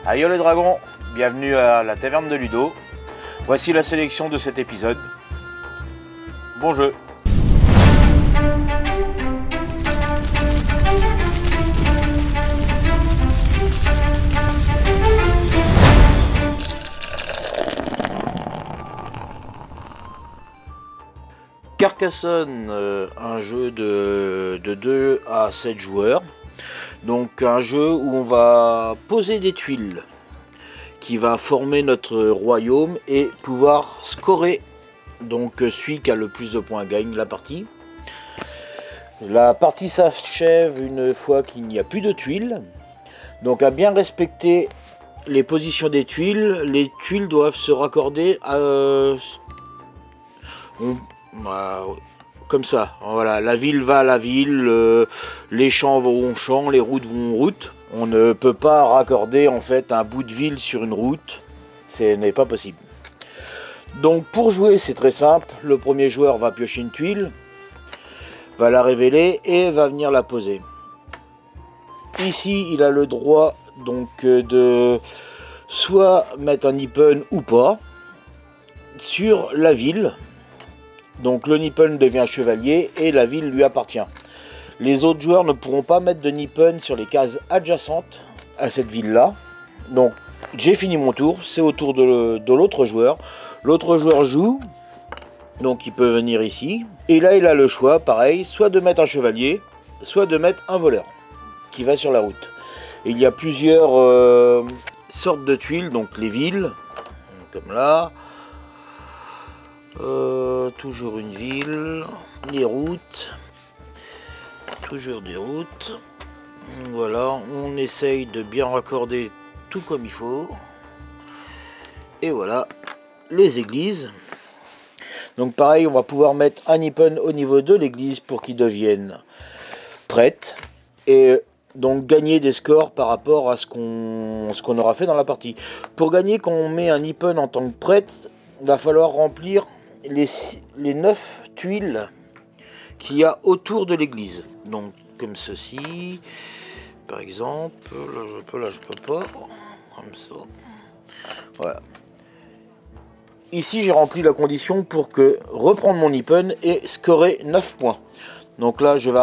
Aïe les dragons, bienvenue à la taverne de Ludo. Voici la sélection de cet épisode. Bon jeu. Carcassonne, un jeu de 2 à 7 joueurs. Donc un jeu où on va poser des tuiles qui va former notre royaume et pouvoir scorer. Donc celui qui a le plus de points gagne la partie. La partie s'achève une fois qu'il n'y a plus de tuiles. Donc à bien respecter les positions des tuiles. Les tuiles doivent se raccorder à... comme ça, voilà, la ville va à la ville, les champs vont aux champs, les routes vont aux routes. On ne peut pas raccorder en fait un bout de ville sur une route, ce n'est pas possible. Donc pour jouer c'est très simple, le premier joueur va piocher une tuile, va la révéler et va venir la poser. Ici il a le droit donc de soit mettre un nippon ou pas sur la ville. Donc le nippon devient chevalier et la ville lui appartient. Les autres joueurs ne pourront pas mettre de nippon sur les cases adjacentes à cette ville-là. Donc j'ai fini mon tour, c'est au tour de l'autre joueur. L'autre joueur joue, donc il peut venir ici. Et là il a le choix, pareil, soit de mettre un chevalier, soit de mettre un voleur qui va sur la route. Et il y a plusieurs sortes de tuiles, donc les villes, comme là. Toujours une ville, les routes, toujours des routes. Voilà, on essaye de bien raccorder tout comme il faut. Et voilà, les églises. Donc pareil, on va pouvoir mettre un nippon au niveau de l'église pour qu'ils deviennent prêtes. Et donc gagner des scores par rapport à ce qu'on aura fait dans la partie. Pour gagner, quand on met un nippon en tant que prête, il va falloir remplir les 9 tuiles qu'il y a autour de l'église. Donc comme ceci, par exemple, là je peux pas, comme ça. Voilà. Ici j'ai rempli la condition pour reprendre mon nippon et scorer 9 points. Donc là je vais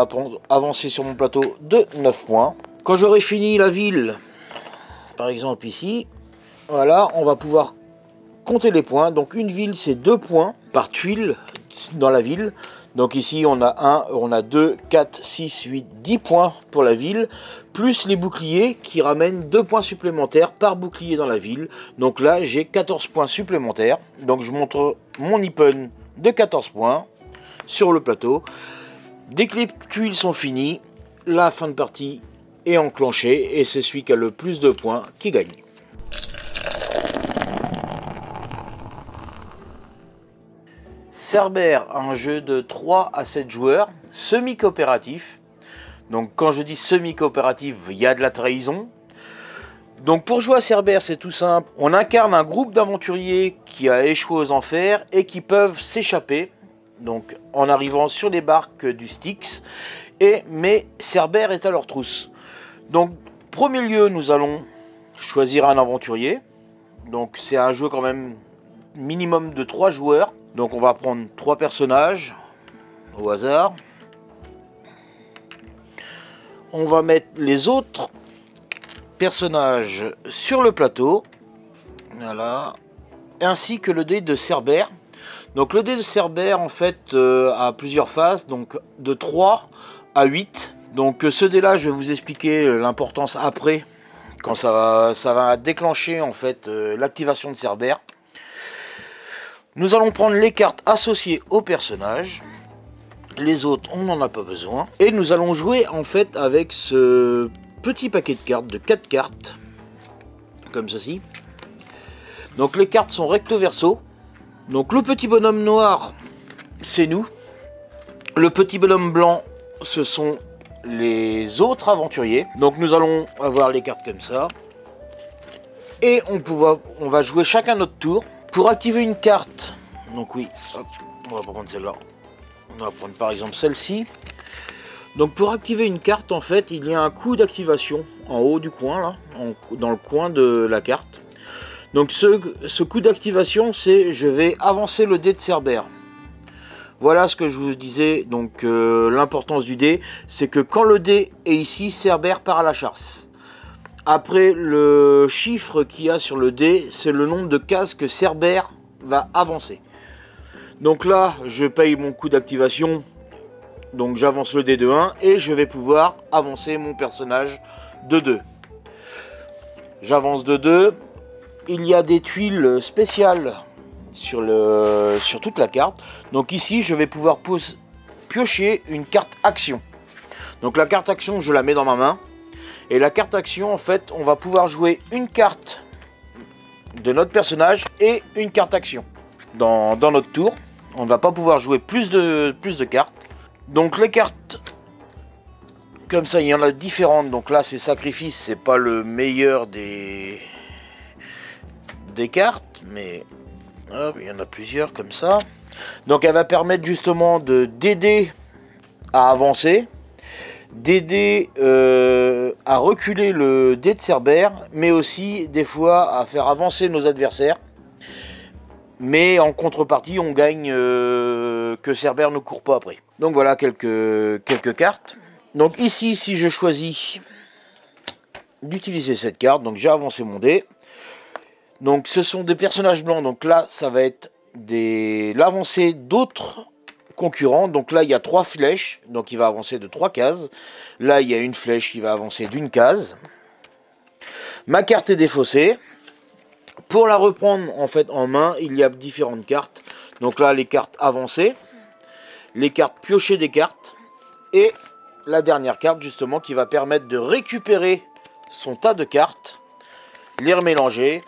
avancer sur mon plateau de 9 points. Quand j'aurai fini la ville, par exemple ici, voilà, on va pouvoir compter les points. Donc une ville c'est 2 points par tuile dans la ville. Donc ici on a 2, 4, 6, 8, 10 points pour la ville, plus les boucliers qui ramènent 2 points supplémentaires par bouclier dans la ville. Donc là j'ai 14 points supplémentaires. Donc je montre mon nippon de 14 points sur le plateau. Dès que les tuiles sont finies, la fin de partie est enclenchée et c'est celui qui a le plus de points qui gagne. Cerbère, un jeu de 3 à 7 joueurs, semi-coopératif. Donc quand je dis semi-coopératif, il y a de la trahison. Donc pour jouer à Cerbère, c'est tout simple. On incarne un groupe d'aventuriers qui a échoué aux enfers et qui peuvent s'échapper. Donc en arrivant sur les barques du Styx. Mais Cerbère est à leur trousse. Donc premier lieu, nous allons choisir un aventurier. Donc c'est un jeu quand même minimum de 3 joueurs. Donc on va prendre 3 personnages au hasard. On va mettre les autres personnages sur le plateau. Voilà. Ainsi que le dé de Cerbère. Donc le dé de Cerbère en fait a plusieurs phases. Donc de 3 à 8. Donc ce dé là je vais vous expliquer l'importance après. Quand ça va déclencher en fait l'activation de Cerbère. Nous allons prendre les cartes associées au personnage. Les autres, on n'en a pas besoin. Et nous allons jouer en fait avec ce petit paquet de cartes, de 4 cartes. Comme ceci. Donc les cartes sont recto verso. Donc le petit bonhomme noir, c'est nous. Le petit bonhomme blanc, ce sont les autres aventuriers. Donc nous allons avoir les cartes comme ça. Et on va jouer chacun notre tour. Pour activer une carte, donc oui, hop, on va prendre celle-là. On va prendre par exemple celle-ci. Donc pour activer une carte, en fait, il y a un coup d'activation en haut du coin, là, dans le coin de la carte. Donc ce coup d'activation, c'est je vais avancer le dé de Cerbère. Voilà ce que je vous disais, donc l'importance du dé, c'est que quand le dé est ici, Cerbère part à la chasse. Après, le chiffre qu'il y a sur le dé, c'est le nombre de cases que Cerbère va avancer. Donc là, je paye mon coup d'activation. Donc j'avance le dé de 1 et je vais pouvoir avancer mon personnage de 2. J'avance de 2. Il y a des tuiles spéciales sur toute la carte. Donc ici, je vais pouvoir piocher une carte action. Donc la carte action, je la mets dans ma main. Et la carte action, en fait, on va pouvoir jouer une carte de notre personnage et une carte action. Dans notre tour, on ne va pas pouvoir jouer plus de cartes. Donc les cartes, comme ça, il y en a différentes. Donc là, c'est sacrifice, c'est pas le meilleur des cartes, mais hop, il y en a plusieurs comme ça. Donc elle va permettre justement d'aider à avancer, d'aider à reculer le dé de Cerbère, mais aussi des fois à faire avancer nos adversaires. Mais en contrepartie, on gagne que Cerbère ne court pas après. Donc voilà quelques cartes. Donc ici, si je choisis d'utiliser cette carte, donc j'ai avancé mon dé. Donc ce sont des personnages blancs. Donc là, ça va être l'avancée d'autres concurrents. Donc là, il y a 3 flèches. Donc il va avancer de 3 cases. Là, il y a une flèche qui va avancer d'une case. Ma carte est défaussée. Pour la reprendre en fait en main, il y a différentes cartes. Donc là, les cartes avancées, les cartes piocher des cartes et la dernière carte justement qui va permettre de récupérer son tas de cartes, les remélanger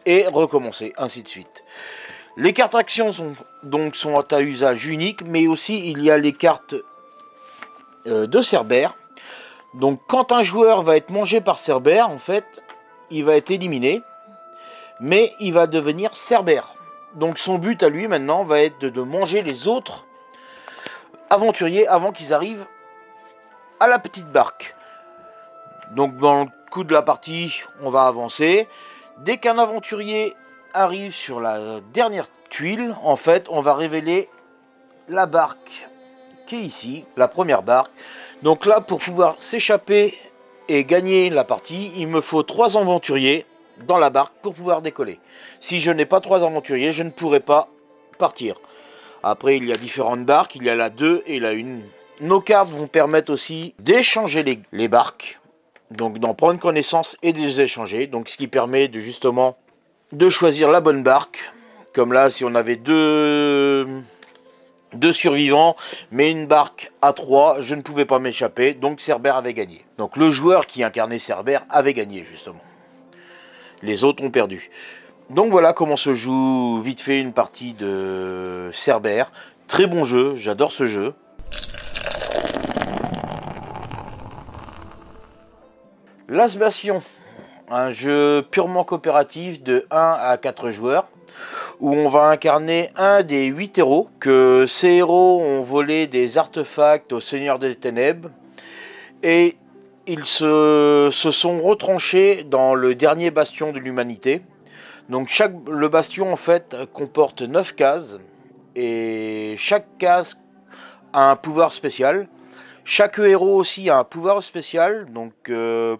et recommencer, ainsi de suite. Les cartes actions sont à usage unique, mais aussi il y a les cartes de Cerbère. Donc quand un joueur va être mangé par Cerbère, en fait, il va être éliminé. Mais il va devenir Cerbère. Donc son but à lui maintenant va être de manger les autres aventuriers avant qu'ils arrivent à la petite barque. Donc dans le coup de la partie, on va avancer. Dès qu'un aventurier arrive sur la dernière tuile, en fait, on va révéler la barque qui est ici, la première barque. Donc là, pour pouvoir s'échapper et gagner la partie, il me faut 3 aventuriers dans la barque pour pouvoir décoller. Si je n'ai pas 3 aventuriers, je ne pourrai pas partir. Après, il y a différentes barques, il y a la 2 et la 1. Nos cartes vont permettre aussi d'échanger les barques, donc d'en prendre connaissance et de les échanger. Donc ce qui permet justement de choisir la bonne barque. Comme là, si on avait deux survivants, mais une barque à 3, je ne pouvais pas m'échapper, donc Cerbère avait gagné. Donc le joueur qui incarnait Cerbère avait gagné justement. Les autres ont perdu. Donc voilà comment se joue vite fait une partie de Cerbère. Très bon jeu, j'adore ce jeu. Last Bastion, un jeu purement coopératif de 1 à 4 joueurs, où on va incarner un des 8 héros, que ces héros ont volé des artefacts au Seigneur des Ténèbres, et ils se sont retranchés dans le dernier bastion de l'humanité. Donc le bastion en fait comporte 9 cases, et chaque case a un pouvoir spécial. Chaque héros aussi a un pouvoir spécial, donc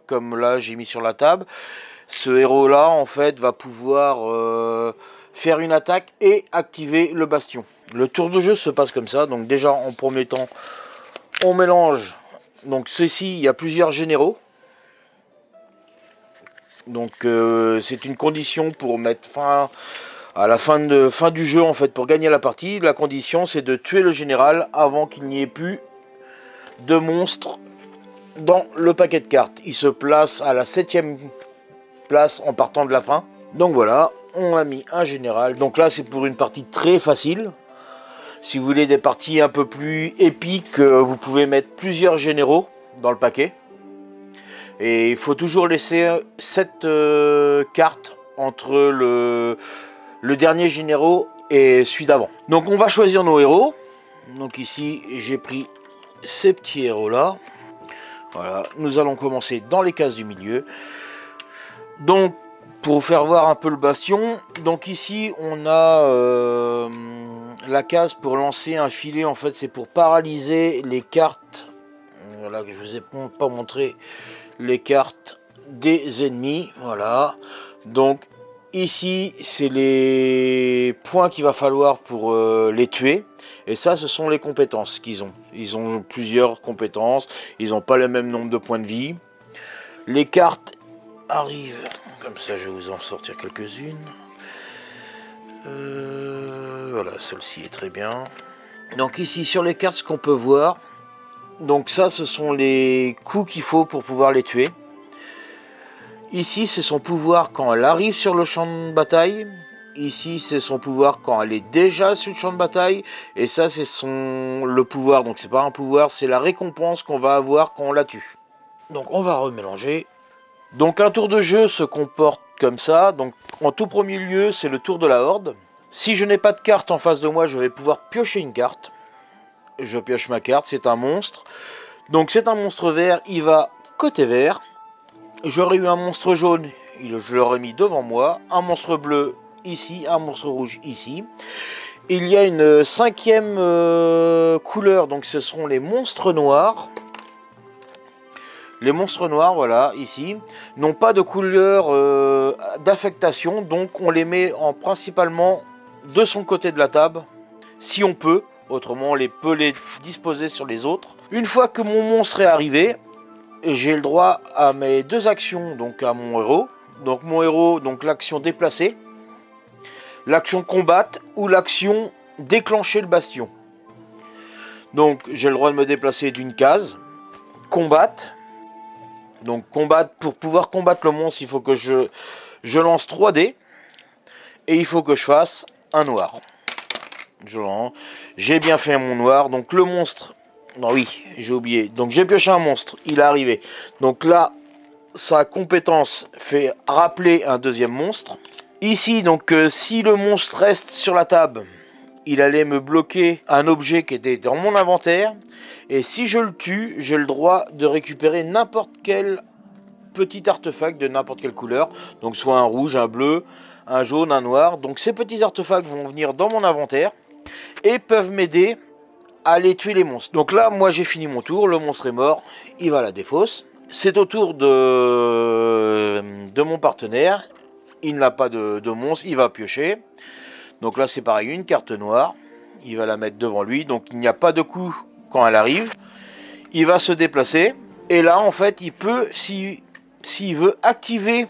comme là j'ai mis sur la table, ce héros là en fait va pouvoir faire une attaque et activer le bastion. Le tour de jeu se passe comme ça, donc déjà en premier temps on mélange, donc ceci, il y a plusieurs généraux, donc c'est une condition pour mettre fin à la fin du jeu en fait, pour gagner la partie. La condition c'est de tuer le général avant qu'il n'y ait plus de monstres dans le paquet de cartes. Il se place à la 7e place en partant de la fin. Donc voilà, on a mis un général. Donc là c'est pour une partie très facile. Si vous voulez des parties un peu plus épiques, vous pouvez mettre plusieurs généraux dans le paquet. Et il faut toujours laisser 7 cartes entre le dernier généraux et celui d'avant. Donc on va choisir nos héros. Donc ici j'ai pris ces petits héros là. Voilà, nous allons commencer dans les cases du milieu. Donc pour vous faire voir un peu le bastion, donc ici on a la case pour lancer un filet. En fait c'est pour paralyser les cartes. Voilà, que je vous ai pas montré les cartes des ennemis. Voilà, donc ici c'est les points qu'il va falloir pour les tuer. Et ça, ce sont les compétences qu'ils ont. Ils ont plusieurs compétences. Ils n'ont pas le même nombre de points de vie. Les cartes arrivent. Comme ça, je vais vous en sortir quelques-unes. Voilà, celle-ci est très bien. Donc ici, sur les cartes, ce qu'on peut voir. Donc ça, ce sont les coups qu'il faut pour pouvoir les tuer. Ici, c'est son pouvoir quand elle arrive sur le champ de bataille. Ici, c'est son pouvoir quand elle est déjà sur le champ de bataille. Et ça, c'est le pouvoir. Donc, c'est pas un pouvoir, c'est la récompense qu'on va avoir quand on la tue. Donc, on va remélanger. Donc, un tour de jeu se comporte comme ça. Donc, en tout premier lieu, c'est le tour de la horde. Si je n'ai pas de carte en face de moi, je vais pouvoir piocher une carte. Je pioche ma carte, c'est un monstre. Donc, c'est un monstre vert, il va côté vert. J'aurais eu un monstre jaune, je l'aurais mis devant moi. Un monstre bleu ici, un monstre rouge ici. Il y a une cinquième couleur, donc ce seront les monstres noirs. Les monstres noirs, voilà, ici, n'ont pas de couleur d'affectation, donc on les met principalement de son côté de la table, si on peut. Autrement, on peut les disposer sur les autres. Une fois que mon monstre est arrivé, j'ai le droit à mes deux actions, donc à mon héros. Donc mon héros, donc l'action déplacer, l'action combattre ou l'action déclencher le bastion. Donc j'ai le droit de me déplacer d'une case. Combattre. Donc combattre, pour pouvoir combattre le monstre, il faut que je lance 3 dés. Et il faut que je fasse un noir. J'ai bien fait mon noir. Donc le monstre... Non oui, j'ai oublié. Donc j'ai pioché un monstre, il est arrivé. Donc là, sa compétence fait rappeler un deuxième monstre. Ici, donc si le monstre reste sur la table, il allait me bloquer un objet qui était dans mon inventaire. Et si je le tue, j'ai le droit de récupérer n'importe quel petit artefact de n'importe quelle couleur. Donc soit un rouge, un bleu, un jaune, un noir. Donc ces petits artefacts vont venir dans mon inventaire et peuvent m'aider à aller tuer les monstres. Donc là, moi j'ai fini mon tour, le monstre est mort, il va à la défausse. C'est au tour de mon partenaire. Il n'a pas de monstre, il va piocher. Donc là c'est pareil, une carte noire. Il va la mettre devant lui, donc il n'y a pas de coup quand elle arrive. Il va se déplacer. Et là en fait, il peut, s'il veut, activer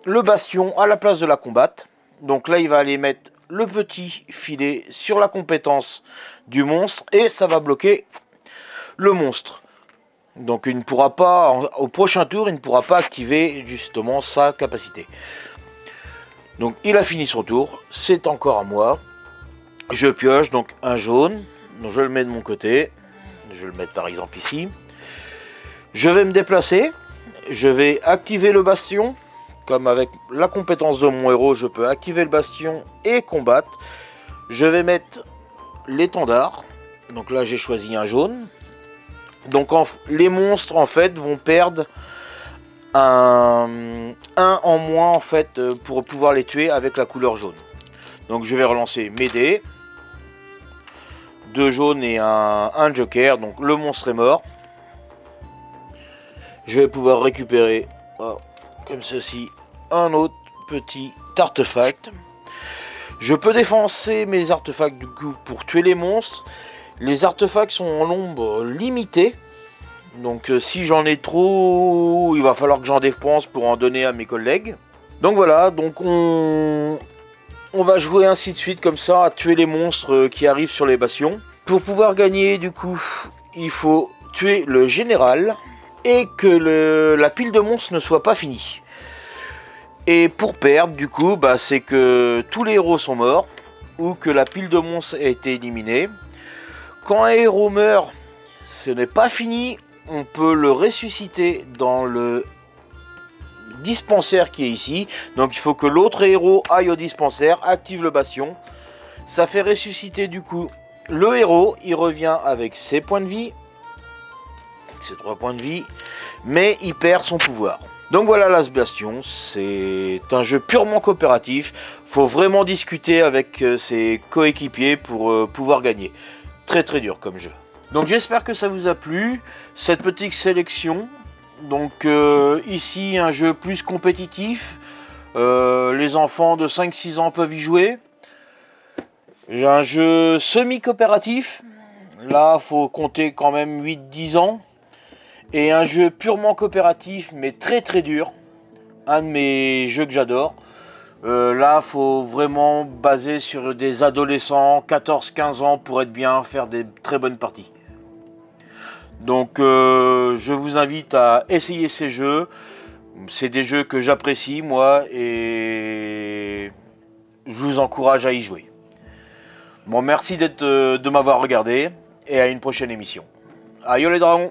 le bastion à la place de la combattre. Donc là il va aller mettre le petit filet sur la compétence du monstre. Et ça va bloquer le monstre. Donc il ne pourra pas, au prochain tour, il ne pourra pas activer justement sa capacité. Donc il a fini son tour, c'est encore à moi. Je pioche donc un jaune, donc je le mets de mon côté. Je vais le mettre par exemple ici. Je vais me déplacer, je vais activer le bastion. Comme avec la compétence de mon héros, je peux activer le bastion et combattre. Je vais mettre l'étendard. Donc là j'ai choisi un jaune. Donc les monstres en fait vont perdre un en moins en fait pour pouvoir les tuer avec la couleur jaune. Donc je vais relancer mes dés. 2 jaunes et un joker. Donc le monstre est mort. Je vais pouvoir récupérer comme ceci un autre petit artefact. Je peux défoncer mes artefacts du coup pour tuer les monstres. Les artefacts sont en nombre limité. Donc si j'en ai trop, il va falloir que j'en dépense pour en donner à mes collègues. Donc voilà, donc on va jouer ainsi de suite comme ça à tuer les monstres qui arrivent sur les bastions. Pour pouvoir gagner du coup, il faut tuer le général et que la pile de monstres ne soit pas finie. Et pour perdre du coup, c'est que tous les héros sont morts ou que la pile de monstres a été éliminée. Quand un héros meurt, ce n'est pas fini. On peut le ressusciter dans le dispensaire qui est ici. Donc il faut que l'autre héros aille au dispensaire, active le bastion. Ça fait ressusciter du coup le héros. Il revient avec ses points de vie. ses 3 points de vie, mais il perd son pouvoir. Donc voilà, Last Bastion, c'est un jeu purement coopératif. Faut vraiment discuter avec ses coéquipiers pour pouvoir gagner. Très très dur comme jeu. Donc j'espère que ça vous a plu, cette petite sélection. Donc ici un jeu plus compétitif, les enfants de 5-6 ans peuvent y jouer. J'ai un jeu semi-coopératif, là faut compter quand même 8-10 ans. Et un jeu purement coopératif mais très très dur, un de mes jeux que j'adore. Là faut vraiment baser sur des adolescents, 14-15 ans pour être bien, faire des très bonnes parties. Donc je vous invite à essayer ces jeux. C'est des jeux que j'apprécie moi et je vous encourage à y jouer. Bon, merci de m'avoir regardé et à une prochaine émission. Aïe les dragons!